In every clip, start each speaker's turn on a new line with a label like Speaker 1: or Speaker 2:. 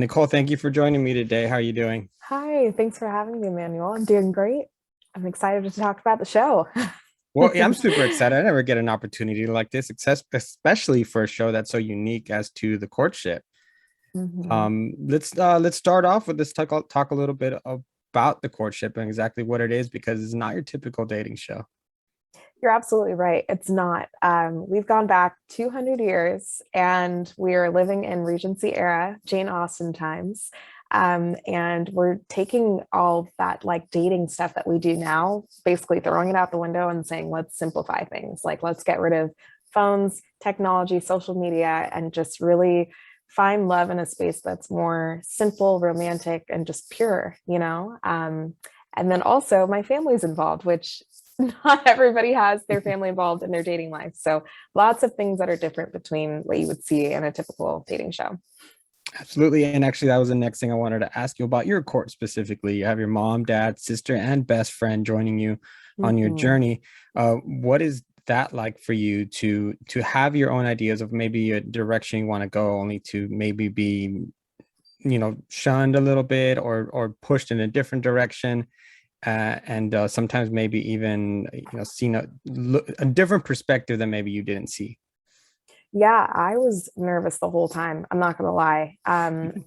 Speaker 1: Nicole, thank you for joining me today. How are you doing?
Speaker 2: Hi, thanks for having me, Emmanuel. I'm doing great. I'm excited to talk about the show.
Speaker 1: Well, yeah, I'm super excited. I never get an opportunity like this, especially for a show that's so unique as to the courtship.
Speaker 2: Mhm.
Speaker 1: Let's start off with this talk a little bit about the courtship and exactly what it is because it's not your typical dating show.
Speaker 2: You're absolutely right. It's not. We've gone back 200 years and we are living in Regency era, Jane Austen times. And we're taking all that like dating stuff that we do now, basically throwing it out the window and saying, let's simplify things. Like, let's get rid of phones, technology, social media, and just really find love in a space that's more simple, romantic, and just pure. And then also my family's involved, which not everybody has their family involved in their dating life. So lots of things that are different between what you would see in a typical dating show.
Speaker 1: Absolutely. And actually, that was the next thing I wanted to ask you about your court specifically. You have your mom, dad, sister, and best friend joining you on your
Speaker 2: Mhm.
Speaker 1: journey. What is that like for you to have your own ideas of maybe a direction you want to go, only to maybe be, shunned a little bit or pushed in a different direction, and sometimes maybe even seen a different perspective that maybe you didn't see.
Speaker 2: Yeah, I was nervous the whole time. I'm not going to lie.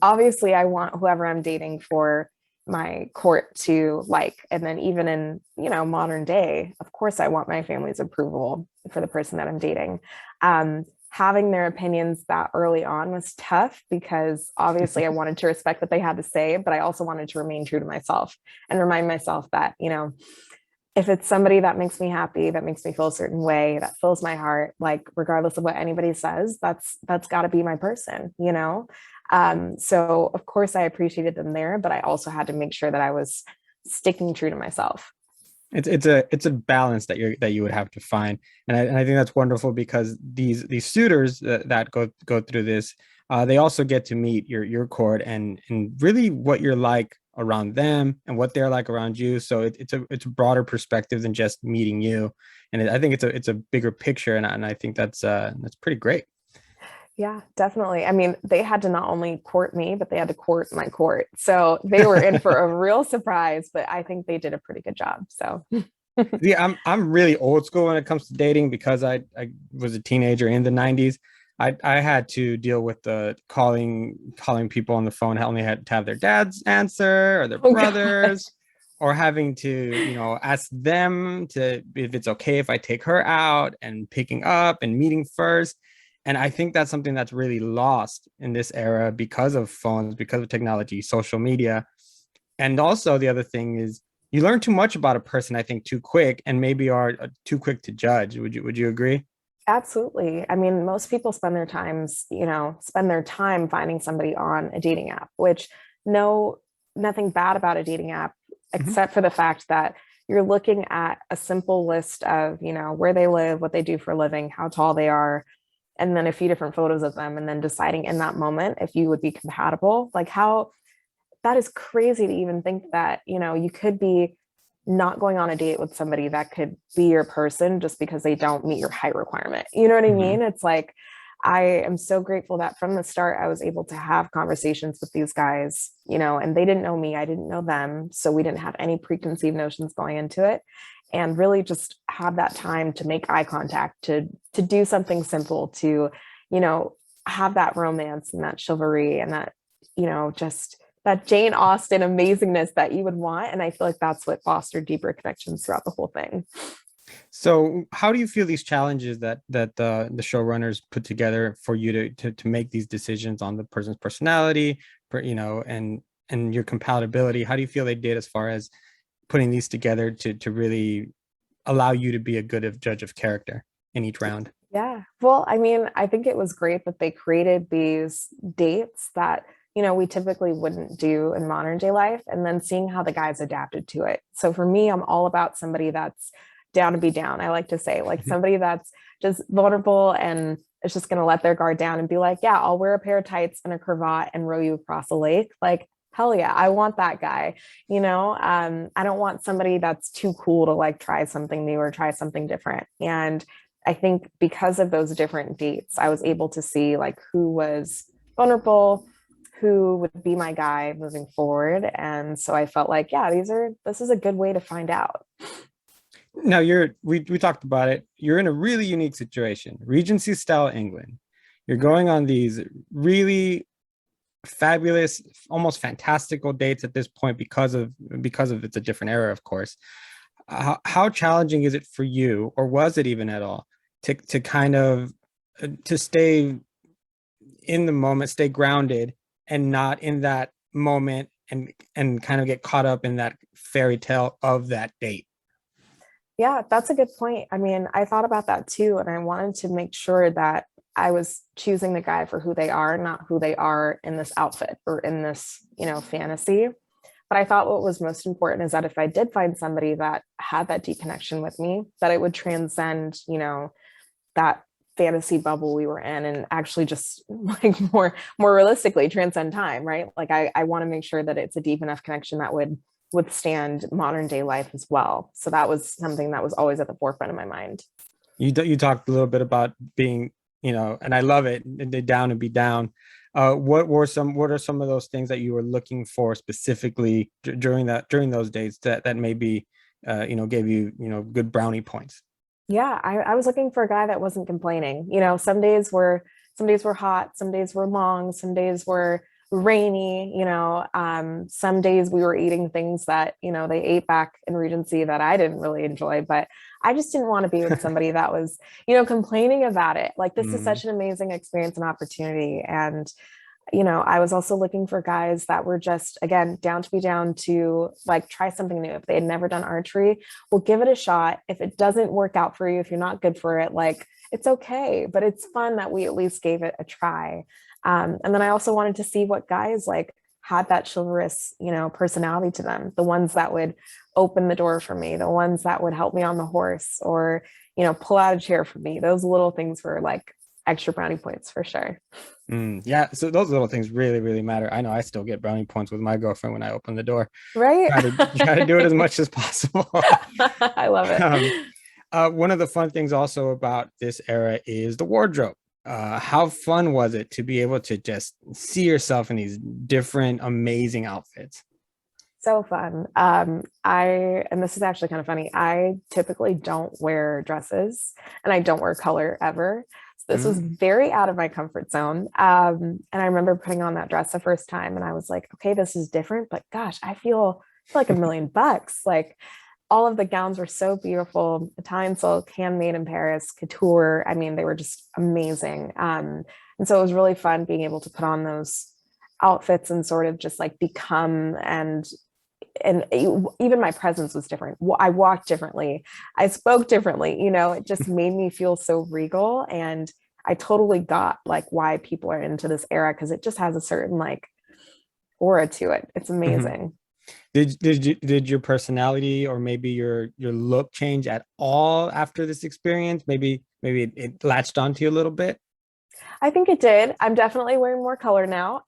Speaker 2: Obviously, I want whoever I'm dating for my court to like. And then even in, modern day, of course, I want my family's approval for the person that I'm dating. Having their opinions that early on was tough because obviously I wanted to respect what they had to say, but I also wanted to remain true to myself and remind myself that, if it's somebody that makes me happy, that makes me feel a certain way, that fills my heart, like regardless of what anybody says, that's got to be my person. So of course I appreciated them there, but I also had to make sure that I was sticking true to myself.
Speaker 1: It's a balance that you would have to find, and I think that's wonderful because these suitors that go through this, they also get to meet your court and really what you're like around them and what they're like around you. So it's a broader perspective than just meeting you, and I think it's a bigger picture, and I think that's pretty great.
Speaker 2: Yeah, definitely. I mean, they had to not only court me, but they had to court my court. So they were in for a real surprise, but I think they did a pretty good job. So
Speaker 1: Yeah, I'm really old school when it comes to dating because I was a teenager in the 90s. I had to deal with the calling people on the phone. I only had to have their dads answer or their
Speaker 2: oh god.
Speaker 1: brothers, or having to, ask them to if it's okay if I take her out and picking up and meeting first. And I think that's something that's really lost in this era because of phones, because of technology, social media. And also the other thing is you learn too much about a person, I think, too quick and maybe are too quick to judge. Would you agree?
Speaker 2: Absolutely. I mean, most people spend their time finding somebody on a dating app, which no, nothing bad about a dating app,
Speaker 1: Mhm.
Speaker 2: except for the fact that you're looking at a simple list of, where they live, what they do for a living, how tall they are, and then a few different photos of them, and then deciding in that moment if you would be compatible. Like how that is crazy to even think that, you could be not going on a date with somebody that could be your person just because they don't meet your height requirement. You know what I
Speaker 1: Mhm.
Speaker 2: mean? It's like, I am so grateful that from the start, I was able to have conversations with these guys, and they didn't know me, I didn't know them. So we didn't have any preconceived notions going into it. And really just have that time to make eye contact, to do something simple, to, you know, have that romance and that chivalry and that, just that Jane Austen amazingness that you would want. And I feel like that's what fostered deeper connections throughout the whole thing.
Speaker 1: So, how do you feel these challenges that the showrunners put together for you to make these decisions on the person's personality, and your compatibility? How do you feel they did as far as putting these together to really allow you to be a good of judge of character in each round?
Speaker 2: Yeah. Well, I mean, I think it was great that they created these dates that, we typically wouldn't do in modern day life, and then seeing how the guys adapted to it. So for me, I'm all about somebody that's down to be down. I like to say, like somebody that's just vulnerable and is just going to let their guard down and be like, yeah, I'll wear a pair of tights and a cravat and row you across a lake. Like, hell yeah, I want that guy. I don't want somebody that's too cool to like try something new or try something different. And I think because of those different dates, I was able to see like who was vulnerable, who would be my guy moving forward. And so I felt like, yeah, this is a good way to find out.
Speaker 1: Now we talked about it. You're in a really unique situation, Regency-style England. You're going on these really fabulous, almost fantastical dates at this point because of it's a different era, of course. How challenging is it for you, or was it even at all, to kind of to stay in the moment, stay grounded, and not in that moment, and kind of get caught up in that fairy tale of that date?
Speaker 2: Yeah, that's a good point. I mean, I thought about that too, and I wanted to make sure that I was choosing the guy for who they are, not who they are in this outfit or in this, fantasy. But I thought what was most important is that if I did find somebody that had that deep connection with me, that it would transcend, that fantasy bubble we were in and actually just like more realistically transcend time, right? Like I want to make sure that it's a deep enough connection that would withstand modern day life as well. So that was something that was always at the forefront of my mind.
Speaker 1: You talked a little bit about being, and I love it, the down and be down. What are some of those things that you were looking for specifically during those days that maybe gave you, good brownie points?
Speaker 2: Yeah, I was looking for a guy that wasn't complaining. Some days were hot, some days were long, some days were rainy, some days we were eating things that, they ate back in Regency that I didn't really enjoy, but I just didn't want to be with somebody that was, complaining about it. Like, this is
Speaker 1: Mm.
Speaker 2: such an amazing experience and opportunity. And I was also looking for guys that were just, again, down to be down to like try something new. If they had never done archery, well, give it a shot. If it doesn't work out for you, if you're not good for it, like it's okay, but it's fun that we at least gave it a try. And then I also wanted to see what guys like had that chivalrous, personality to them, the ones that would open the door for me, the ones that would help me on the horse or, pull out a chair for me. Those little things were like extra brownie points for sure.
Speaker 1: Yeah, so those little things really, really matter. I know I still get brownie points with my girlfriend when I open the door.
Speaker 2: Right?
Speaker 1: Try to do it as much as possible.
Speaker 2: I love it.
Speaker 1: um, One of the fun things also about this era is the wardrobe. How fun was it to be able to just see yourself in these different, amazing outfits?
Speaker 2: So fun. And this is actually kind of funny. I typically don't wear dresses and I don't wear color ever. So this was
Speaker 1: Mm.
Speaker 2: very out of my comfort zone. And I remember putting on that dress the first time and I was like, okay, this is different, but gosh, I feel like $1 million. Like all of the gowns were so beautiful. Italian silk, handmade in Paris, couture. I mean, they were just amazing. And so it was really fun being able to put on those outfits and sort of just like become and even my presence was different. I walked differently. I spoke differently. It just made me feel so regal. And I totally got like why people are into this era because it just has a certain like aura to it. It's
Speaker 1: Mhm.
Speaker 2: amazing.
Speaker 1: Did your personality or maybe your look change at all after this experience? Maybe it latched onto you a little bit.
Speaker 2: I think it did. I'm definitely wearing more color now.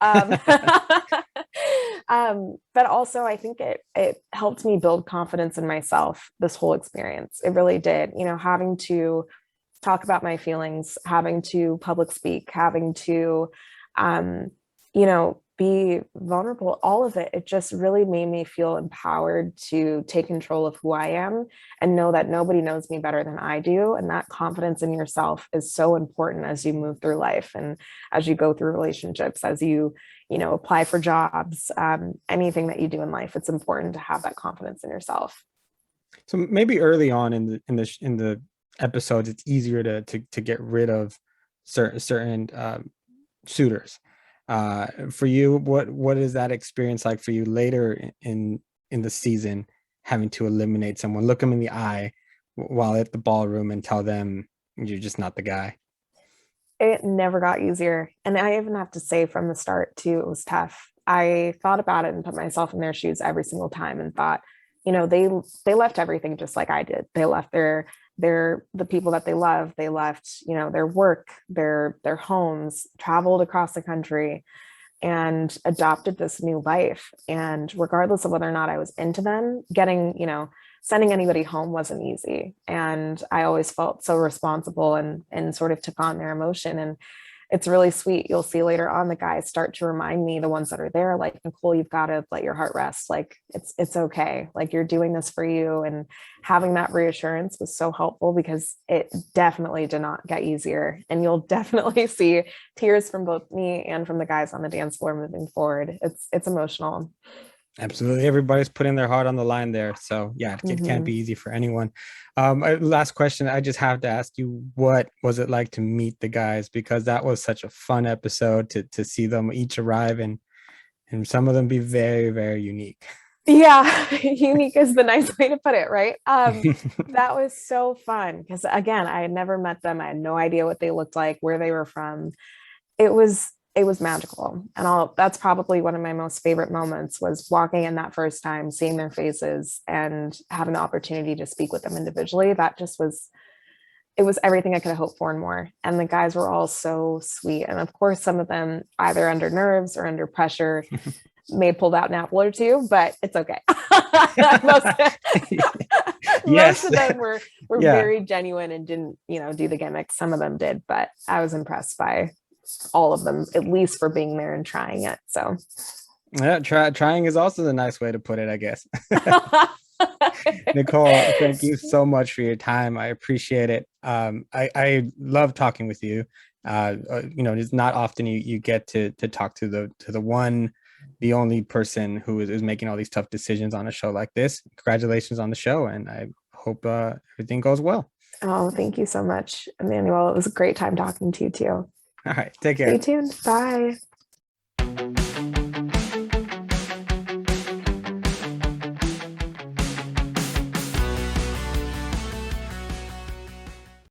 Speaker 2: But also I think it helped me build confidence in myself, this whole experience. It really did. Having to talk about my feelings, having to public speak, having to, be vulnerable, all of it, it just really made me feel empowered to take control of who I am and know that nobody knows me better than I do. And that confidence in yourself is so important as you move through life and as you go through relationships, as you apply for jobs, anything that you do in life, it's important to have that confidence in yourself.
Speaker 1: So maybe early on in the episodes, it's easier to get rid of certain suitors. For you, what is that experience like for you later in the season, having to eliminate someone, look them in the eye while at the ballroom and tell them you're just not the guy?
Speaker 2: It never got easier. And I even have to say from the start too, it was tough. I thought about it and put myself in their shoes every single time and thought, they left everything just like I did. They left the people that they love. They left, their work, their homes, traveled across the country and adopted this new life. And regardless of whether or not I was into them, sending anybody home wasn't easy. And I always felt so responsible and sort of took on their emotion. it's really sweet. You'll see later on the guys start to remind me, the ones that are there, like, Nicole, you've got to let your heart rest. Like it's okay. Like you're doing this for you. And having that reassurance was so helpful because it definitely did not get easier. And you'll definitely see tears from both me and from the guys on the dance floor moving forward. It's emotional.
Speaker 1: Absolutely. Everybody's putting their heart on the line there. So yeah, it can't be
Speaker 2: Mhm.
Speaker 1: easy for anyone. Last question. I just have to ask you, what was it like to meet the guys? Because that was such a fun episode to see them each arrive and some of them be very, very unique.
Speaker 2: Yeah, unique is the nice way to put it, right? That was so fun because again, I had never met them. I had no idea what they looked like, where they were from. It was magical. And that's probably one of my most favorite moments was walking in that first time, seeing their faces and having the opportunity to speak with them individually. That just was it was everything I could have hoped for and more. And the guys were all so sweet. And of course, some of them either under nerves or under pressure may have pulled out an apple or two, but it's okay. most, most
Speaker 1: Yes.
Speaker 2: of them were
Speaker 1: Yeah.
Speaker 2: very genuine and didn't, do the gimmicks. Some of them did, but I was impressed by all of them, at least for being there and trying it. So
Speaker 1: Yeah, trying is also the nice way to put it, I guess. Nicole, thank you so much for your time. I appreciate it. I love talking with you. It's not often you get to talk to the only person who is making all these tough decisions on a show like this. Congratulations on the show, and I hope everything goes well.
Speaker 2: Oh, thank you so much, Emmanuel. It was a great time talking to you too.
Speaker 1: All right, take
Speaker 2: Stay
Speaker 1: care.
Speaker 2: tuned. Bye.